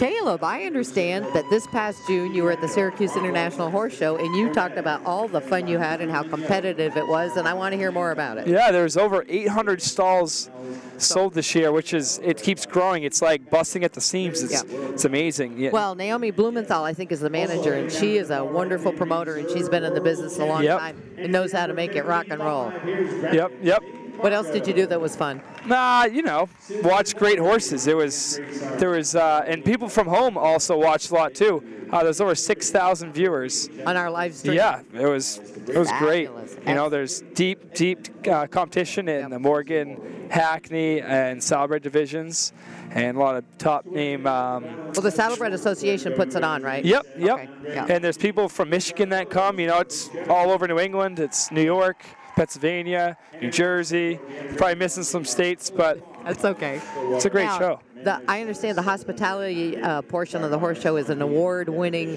Caleb, I understand that this past June you were at the Syracuse International Horse Show and you talked about all the fun you had and how competitive it was, and I want to hear more about it. Yeah, there's over 800 stalls sold this year, which is, it keeps growing. It's like busting at the seams. It's amazing. Yeah. Well, Naomi Blumenthal, I think, is the manager, and she is a wonderful promoter, and she's been in the business a long time and knows how to make it rock and roll. Yep. What else did you do that was fun? Watch great horses. There was, and people from home also watched a lot too. There's over 6,000 viewers on our live stream. Yeah, it was great. There's deep competition in the Morgan, Hackney, and Saddlebred divisions, and a lot of top name. Well, the Saddlebred Association puts it on, right? Yep. Okay. Yeah. And there's people from Michigan that come. It's all over New England. It's New York, Pennsylvania, New Jersey. Probably missing some states, but that's okay. It's a great show. I understand the hospitality portion of the horse show is an award-winning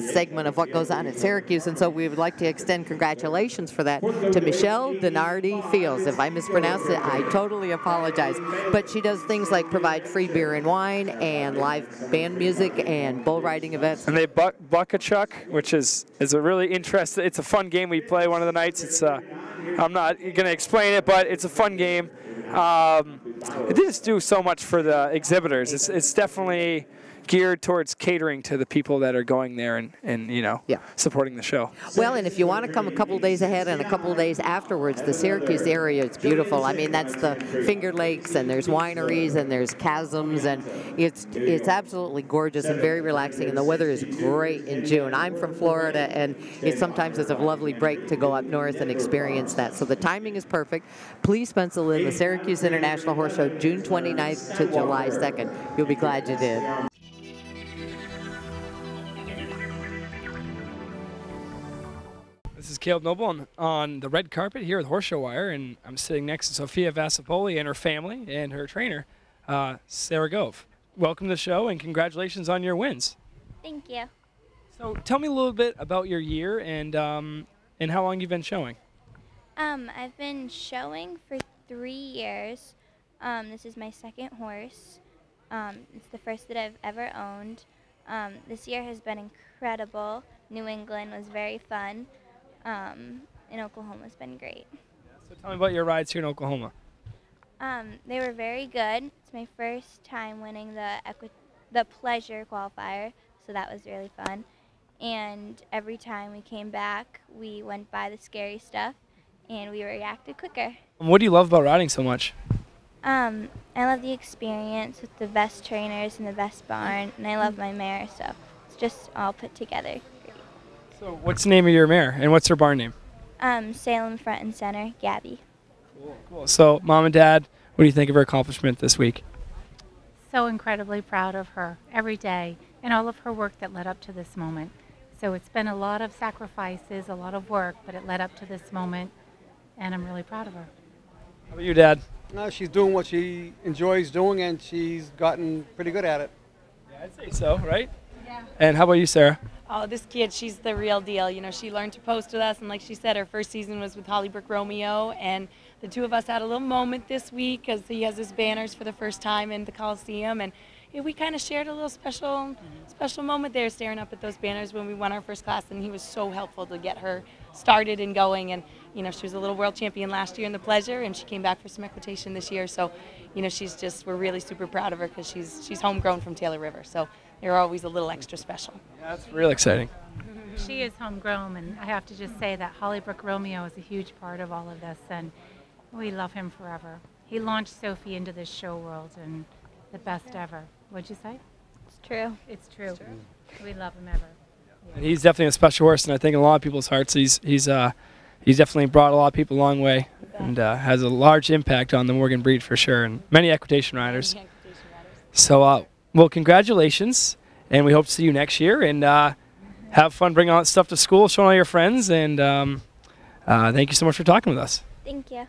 segment of what goes on at Syracuse, and so we would like to extend congratulations for that to Michelle Denardi Fields. If I mispronounced it, I totally apologize. But she does things like provide free beer and wine and live band music and bull riding events. And they buck a chuck, which is a really interesting. It's a fun game we play one of the nights. It's I'm not going to explain it, but it's a fun game. It just do so much for the exhibitors. It's definitely geared towards catering to the people that are going there and supporting the show. Well, and if you want to come a couple days ahead and a couple of days afterwards, the Syracuse area, it's beautiful. I mean, that's the Finger Lakes, and there's wineries, and there's chasms, and it's absolutely gorgeous and very relaxing, and the weather is great in June. I'm from Florida, and sometimes it's a lovely break to go up north and experience that. So the timing is perfect. Please pencil in the Syracuse International Horse Show, June 29th to July 2nd. You'll be glad you did. This is Caleb Noble on the red carpet here at Horse Show Wire, and I'm sitting next to Sophia Vassipoli and her family and her trainer, Sarah Gove. Welcome to the show, and congratulations on your wins. Thank you. So tell me a little bit about your year and how long you've been showing. I've been showing for 3 years. This is my second horse. It's the first that I've ever owned. This year has been incredible. New England was very fun. And Oklahoma's been great. So tell me about your rides here in Oklahoma. They were very good. It's my first time winning the pleasure qualifier, so that was really fun. And every time we came back, we went by the scary stuff, and we reacted quicker. What do you love about riding so much? I love the experience with the best trainers and the best barn, and I love my mare, so it's just all put together. So what's the name of your mare, and what's her barn name? Salem Front and Center, Gabby. Cool. So Mom and Dad, what do you think of her accomplishment this week? So incredibly proud of her every day and all of her work that led up to this moment. So it's been a lot of sacrifices, a lot of work, but it led up to this moment, and I'm really proud of her. How about you, Dad? No, she's doing what she enjoys doing, and she's gotten pretty good at it. Yeah, I'd say so, right? Yeah. And how about you, Sarah? Oh, this kid, she's the real deal. She learned to post with us, and like she said, her first season was with Hollybrook Romeo, and the two of us had a little moment this week because he has his banners for the first time in the Coliseum, and we kind of shared a little special moment there, staring up at those banners when we won our first class, and he was so helpful to get her started and going. And she was a little world champion last year in the pleasure, and she came back for some equitation this year. So we're really super proud of her because she's homegrown from Taylor River, so they're always a little extra special. Yeah, that's real exciting. She is homegrown, and I have to just say that Hollybrook Romeo is a huge part of all of this, and we love him forever. He launched Sophie into this show world, and the best ever. What'd you say? It's true. It's true. We love him ever. Yeah. And he's definitely a special horse, and I think in a lot of people's hearts, he's definitely brought a lot of people a long way, and has a large impact on the Morgan breed for sure, and many equitation riders. So, well, congratulations, and we hope to see you next year, and have fun bringing all that stuff to school, showing all your friends, and thank you so much for talking with us. Thank you.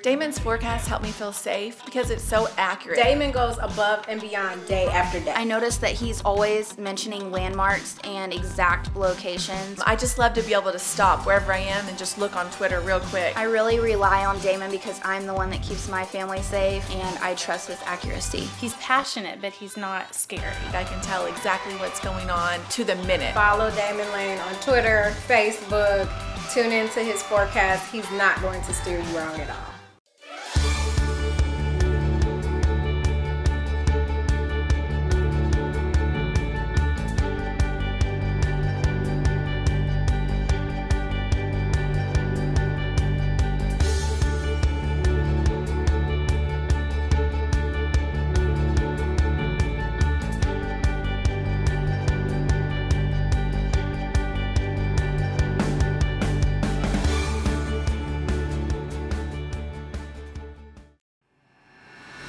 Damon's forecast helped me feel safe because it's so accurate. Damon goes above and beyond day after day. I noticed that he's always mentioning landmarks and exact locations. I just love to be able to stop wherever I am and just look on Twitter real quick. I really rely on Damon because I'm the one that keeps my family safe, and I trust his accuracy. He's passionate, but he's not scary. I can tell exactly what's going on to the minute. Follow Damon Lane on Twitter, Facebook, tune into his forecast. He's not going to steer you wrong at all.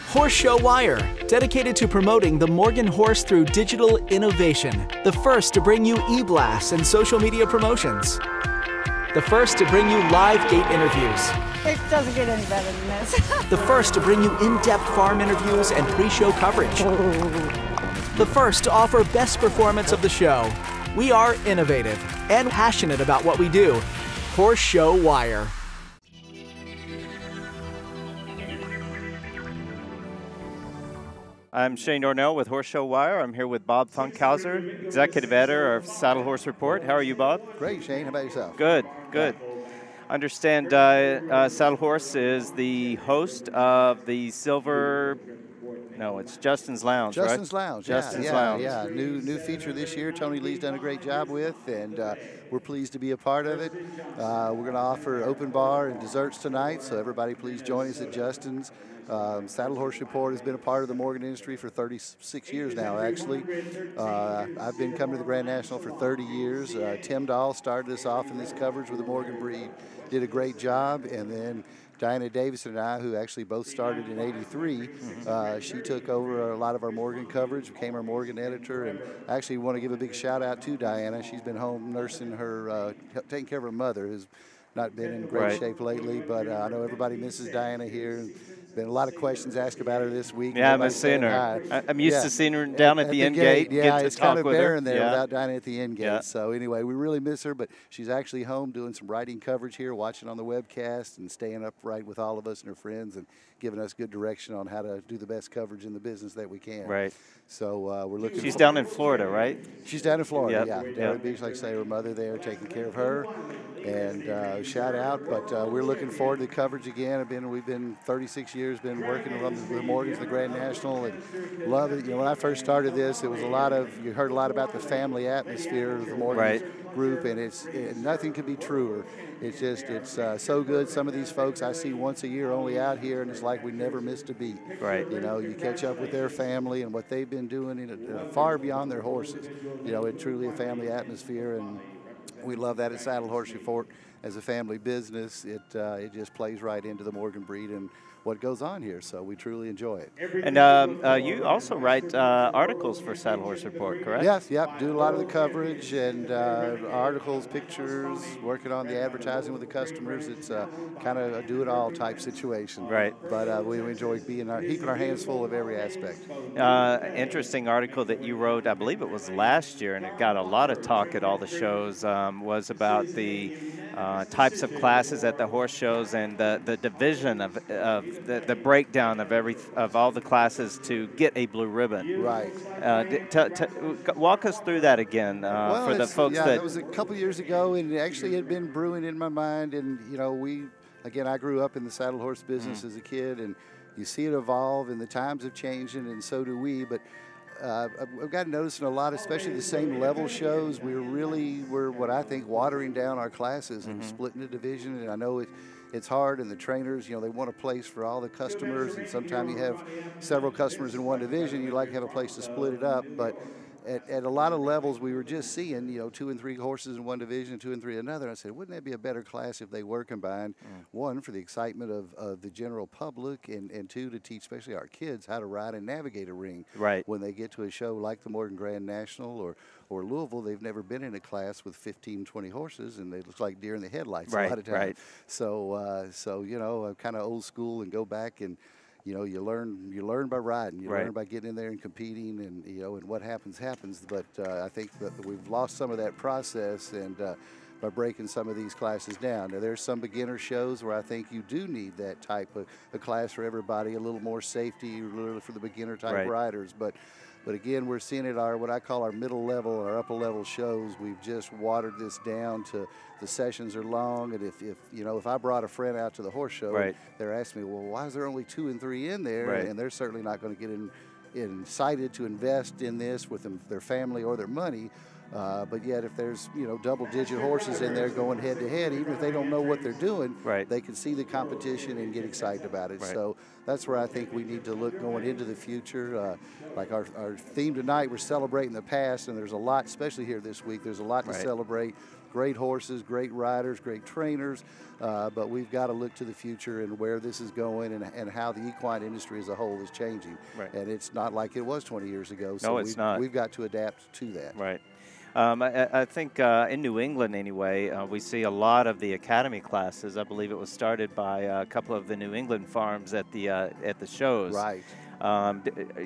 Horse Show Wire, dedicated to promoting the Morgan horse through digital innovation. The first to bring you e-blasts and social media promotions. The first to bring you live gate interviews. It doesn't get any better than this. The first to bring you in-depth farm interviews and pre-show coverage. The first to offer best performance of the show. We are innovative and passionate about what we do. Horse Show Wire. I'm Shane Dornell with Horse Show Wire. I'm here with Bob Funkhauser, Executive Editor of Saddle Horse Report. How are you, Bob? Great, Shane. How about yourself? Good, good. I understand Saddle Horse is the host of the Silver... No, it's Justin's Lounge, Justin's right? Lounge, Justin's Lounge. Yeah. New feature this year. Tony Lee's done a great job with, and we're pleased to be a part of it. We're going to offer open bar and desserts tonight, so everybody please join us at Justin's. Saddle Horse Report has been a part of the Morgan industry for 36 years now, actually. I've been coming to the Grand National for 30 years. Tim Dahl started us off in this coverage with the Morgan breed, did a great job, and then Diana Davidson and I, who actually both started in '83, she took over a lot of our Morgan coverage, became our Morgan editor, and I actually want to give a big shout out to Diana. She's been home nursing her, taking care of her mother, who's not been in great shape lately, but I know everybody misses Diana here. Been a lot of questions asked about her this week. Yeah, I've seen her. I'm used to seeing her down at the end gate. Yeah, it's kind of barren there without Diana at the end gate. Yeah. So anyway, we really miss her, but she's actually home doing some writing coverage here, watching on the webcast, and staying upright with all of us and her friends, and giving us good direction on how to do the best coverage in the business that we can. Right. So we're looking. She's down in Florida, right? She's down in Florida. Yep. Yeah, down at Beach, like I say, her mother there taking care of her. And shout out, but we're looking forward to the coverage again. We've been 36 years, been working with the Morgans, the Grand National, and love it. You know, when I first started this, it was you heard a lot about the family atmosphere of the Morgans group, and nothing could be truer. It's so good. Some of these folks I see once a year only out here, and it's like we never missed a beat. Right. You know, you catch up with their family and what they've been doing far beyond their horses. You know, it's truly a family atmosphere, and we love that at Saddle Horse Report as a family business. It just plays right into the Morgan breed and what goes on here, so we truly enjoy it. And you also write articles for Saddle Horse Report, correct? Yes, yep. Do a lot of the coverage and articles, pictures, working on the advertising with the customers. It's kind of a do-it-all type situation. Right. But we enjoy keeping our hands full of every aspect. Interesting article that you wrote, I believe it was last year, and it got a lot of talk at all the shows, was about the types of classes at the horse shows and the division of the breakdown of all the classes to get a blue ribbon. Right. Walk us through that again for the folks that was a couple years ago, and it actually had been brewing in my mind. And you know, I grew up in the saddle horse business as a kid, and you see it evolve, and the times have changed, and so do we. But I've got to notice in a lot, especially the same level shows, we're what I think watering down our classes and splitting the division. And I know it's hard, and the trainers, you know, they want a place for all the customers, and sometimes you have several customers in one division. You like to have a place to split it up, but at a lot of levels, we were just seeing, you know, 2 and 3 horses in one division, 2 and 3 in another. I said, wouldn't that be a better class if they were combined? One, for the excitement of the general public, and 2, to teach especially our kids how to ride and navigate a ring when they get to a show like the Morgan Grand National or or Louisville, they've never been in a class with 15, 20 horses, and they look like deer in the headlights a lot of times. Right. So you know, I'm kind of old school and go back and, you know, you learn by riding, you learn by getting in there and competing, and you know, and what happens happens. But I think that we've lost some of that process, and by breaking some of these classes down. Now, there's some beginner shows where I think you do need that type of a class for everybody, a little more safety, really for the beginner type riders. But again, we're seeing it what I call our middle level, our upper level shows. We've just watered this down to the sessions are long, and if you know, if I brought a friend out to the horse show, they're asking me, well, why is there only 2 and 3 in there? And they're certainly not going to get incited to invest in this with their family or their money. But yet, if there's, you know, double-digit horses in there going head-to-head, even if they don't know what they're doing, they can see the competition and get excited about it. So that's where I think we need to look going into the future. Like our theme tonight, we're celebrating the past, and there's a lot, especially here this week, there's a lot to celebrate. Great horses, great riders, great trainers, but we've got to look to the future and where this is going, and how the equine industry as a whole is changing. And it's not like it was 20 years ago. So we've got to adapt to that. I think in New England, anyway, we see a lot of the academy classes. I believe it was started by a couple of the New England farms at the shows.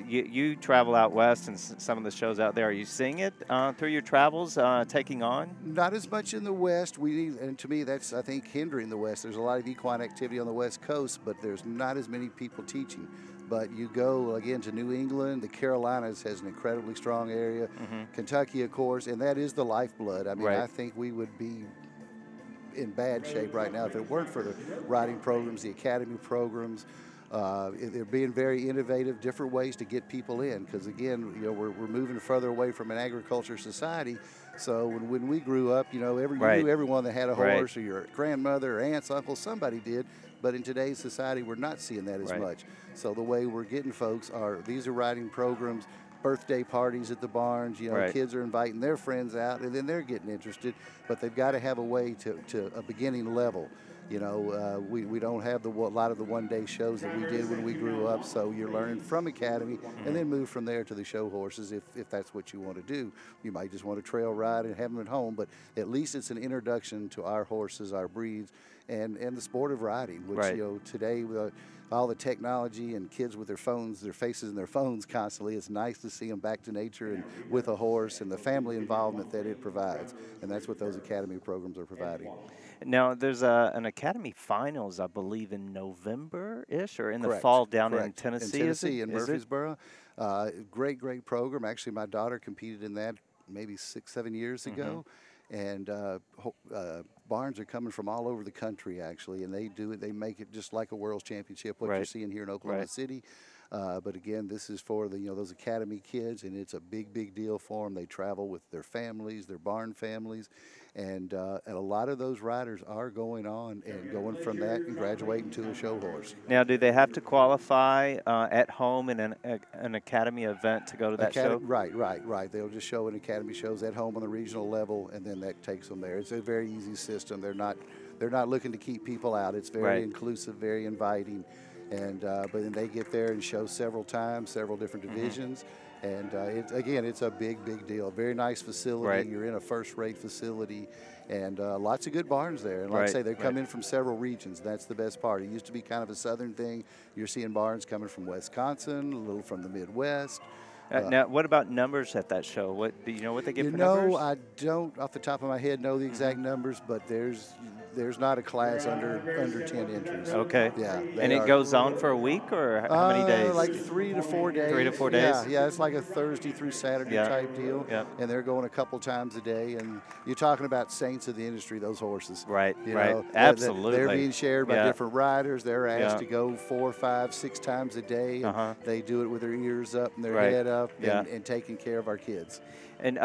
You travel out west and some of the shows out there. Are you seeing it through your travels taking on? Not as much in the West. And to me, that's, I think, hindering the West. There's a lot of equine activity on the West Coast, but there's not as many people teaching. But you go, again, to New England, the Carolinas has an incredibly strong area, Kentucky, of course, and that is the lifeblood. I mean, I think we would be in bad shape right now if it weren't for the riding programs, the academy programs. They're being very innovative, different ways to get people in, because, again, you know, we're moving further away from an agriculture society. So when we grew up, you know, you knew everyone that had a horse, or your grandmother or aunts, uncles, somebody did. But in today's society, we're not seeing that as much. So the way we're getting folks these are riding programs, birthday parties at the barns. You know, kids are inviting their friends out, and then they're getting interested. But they've got to have a way to a beginning level. You know, we don't have a lot of the one-day shows that we did when we grew up, so you're learning from academy and then move from there to the show horses if that's what you want to do. You might just want to trail ride and have them at home, but at least it's an introduction to our horses, our breeds, and the sport of riding, which, you know, today with all the technology and kids with their phones, their faces in their phones constantly, it's nice to see them back to nature and with a horse and the family involvement that it provides, and that's what those academy programs are providing. Now, there's an Academy Finals, I believe, in November-ish, or in the fall down in Tennessee. In Tennessee, in Murfreesboro. Great program. Actually, my daughter competed in that maybe 6-7 years ago. And barns are coming from all over the country, actually, and they do it. They make it just like a World's Championship, what you're seeing here in Oklahoma City. But again, this is for the those academy kids, and it's a big deal for them. They travel with their families, their barn families, and a lot of those riders are going on and going from that and graduating to a show horse. Now, do they have to qualify at home in an academy event to go to that show? Right. They'll just show in academy shows at home on the regional level, and then that takes them there. It's a very easy system. They're not looking to keep people out. It's very inclusive, very inviting. And but then they get there and show several times, several different divisions, and it's a big deal. Very nice facility. You're in a first-rate facility, and lots of good barns there. And like I say, they come in from several regions. That's the best part. It used to be kind of a southern thing. You're seeing barns coming from Wisconsin, a little from the Midwest. Now, what about numbers at that show? What do you know what they get for numbers? numbers? I don't, off the top of my head, know the exact numbers, but there's not a class under 10 entries. Okay. Yeah. And it goes on for a week, or how many days? Like 3 to 4 days. 3 to 4 days? Yeah, it's like a Thursday through Saturday type deal. And they're going a couple times a day. And you're talking about saints of the industry, those horses. You know, absolutely. They're being shared by different riders. They're asked to go 4, 5, 6 times a day. And they do it with their ears up and their head up and taking care of our kids. And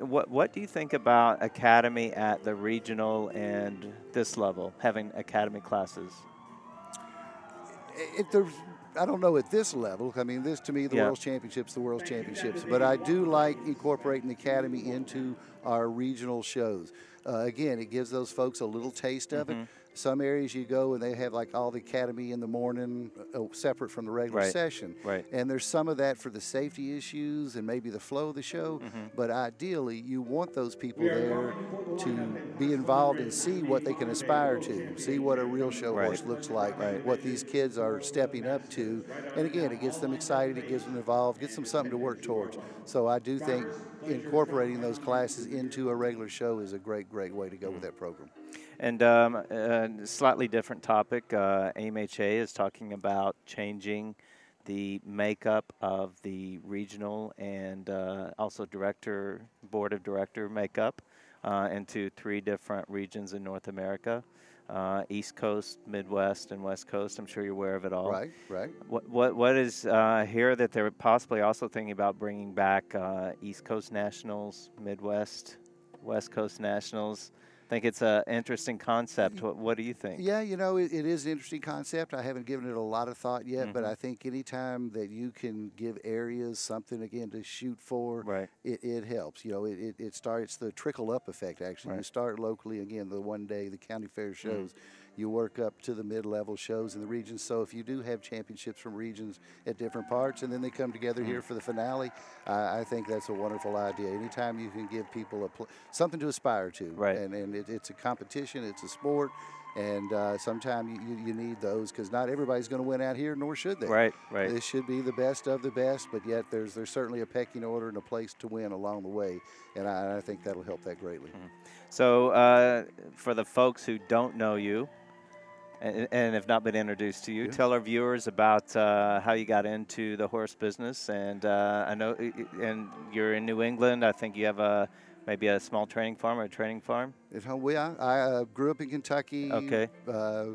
what do you think about academy at the regional and this level, having academy classes? I don't know at this level. I mean, this to me, the World's Championships, the World's Championships. But I do like incorporating the Academy into our regional shows. Again, it gives those folks a little taste of it. Some areas you go and they have like all the Academy in the morning, separate from the regular session. And there's some of that for the safety issues and maybe the flow of the show. But ideally, you want those people there to be involved and see what they can aspire to, see what a real show horse looks like, what these kids are stepping up to. And again, it gets them excited, it gets them involved, gets them something to work towards. So I do think incorporating those classes into a regular show is a great way to go with that program. And slightly different topic, AMHA is talking about changing the makeup of the regional and also board of director makeup into 3 different regions in North America. East Coast, Midwest, and West Coast. I'm sure you're aware of it all. Right. What is here that they're possibly also thinking about bringing back East Coast Nationals, Midwest, West Coast Nationals? I think it's an interesting concept. What do you think? Yeah, you know, it is an interesting concept. I haven't given it a lot of thought yet, but I think anytime that you can give areas something, again, to shoot for, it helps. You know, it starts the trickle-up effect, actually. You start locally, again, the one day, the county fair shows. You work up to the mid-level shows in the regions. So if you do have championships from regions at different parts and then they come together here for the finale, I think that's a wonderful idea. Anytime you can give people something to aspire to. And it's a competition, it's a sport, and sometimes you need those because not everybody's going to win out here, nor should they. This should be the best of the best, but yet there's certainly a pecking order and a place to win along the way, and I think that'll help that greatly. So for the folks who don't know you, and have not been introduced to you, tell our viewers about how you got into the horse business. And I know, and you're in New England. I think you have maybe a small training farm or a training farm. I grew up in Kentucky. Okay.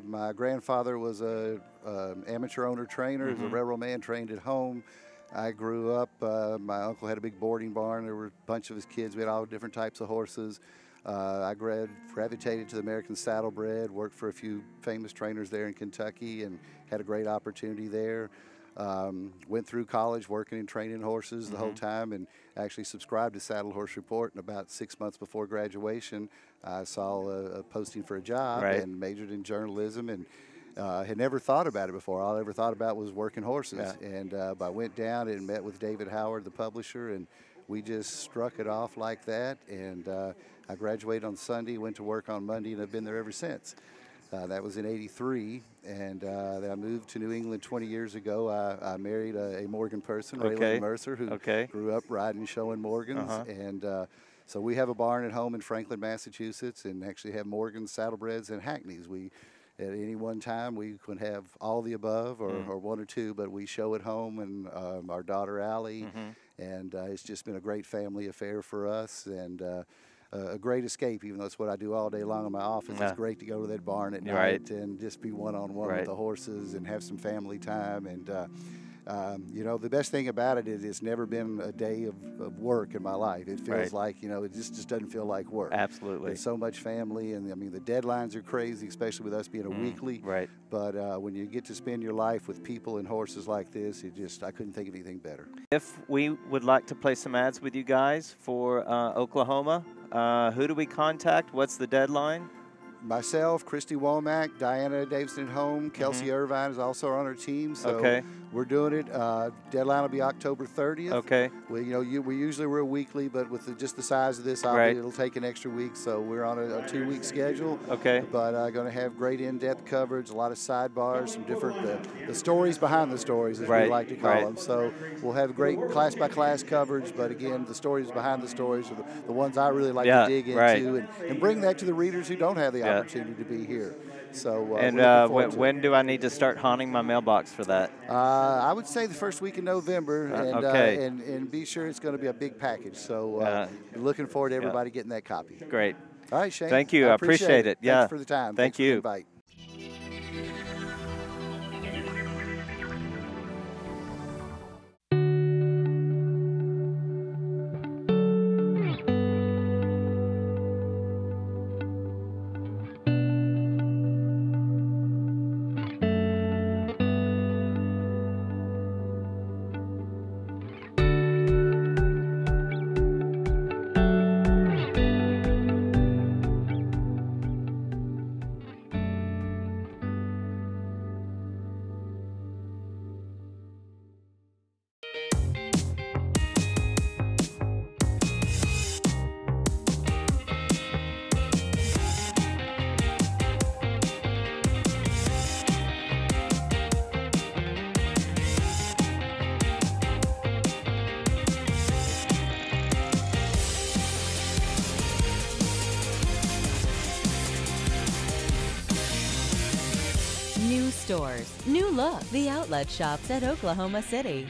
My grandfather was a amateur owner trainer. He was a railroad man, trained at home. I grew up. My uncle had a big boarding barn. There were a bunch of his kids. We had all different types of horses. I gravitated to the American Saddlebred, worked for a few famous trainers there in Kentucky and had a great opportunity there. Went through college working and training horses the whole time and actually subscribed to Saddle Horse Report. And about 6 months before graduation, I saw a posting for a job and majored in journalism and had never thought about it before. All I ever thought about was working horses. And I went down and met with David Howard, the publisher, and we just struck it off like that. And I graduated on Sunday, went to work on Monday, and I've been there ever since. That was in '83, and then I moved to New England 20 years ago. I married a Morgan person, Raylan Mercer, who grew up riding and showing Morgans. And so we have a barn at home in Franklin, Massachusetts, and actually have Morgans, Saddlebreds, and Hackneys. At any one time, we can have all the above or one or two, but we show at home, and our daughter, Allie, and it's just been a great family affair for us, and a great escape, even though it's what I do all day long in my office. It's great to go to that barn at night and just be one-on-one with the horses and have some family time. And you know, the best thing about it is it's never been a day of work in my life. It feels like, you know, it just doesn't feel like work. Absolutely. There's so much family, and I mean, the deadlines are crazy, especially with us being a weekly. But when you get to spend your life with people and horses like this, I couldn't think of anything better. If we would like to play some ads with you guys for Oklahoma, who do we contact? What's the deadline? Myself, Christy Womack, Diana Davidson at home, Kelsey Irvine is also on our team. So we're doing it. Deadline will be October 30th. We, you know, we usually we're weekly, but with just the size of this, it'll take an extra week. So we're on a 2-week schedule. But going to have great in-depth coverage, a lot of sidebars, some different the stories behind the stories, as we like to call them. So we'll have great class-by-class coverage. But again, the stories behind the stories are the ones I really like to dig into and bring that to the readers who don't have the opportunity to be here. So and when do I need to start haunting my mailbox for that? I would say the first week in November, and be sure it's going to be a big package. So looking forward to everybody getting that copy. Great. All right, Shane. Thank you. I appreciate it. Thanks for the time. Thanks you. For the invite. stores. New look, the outlet shops at Oklahoma City.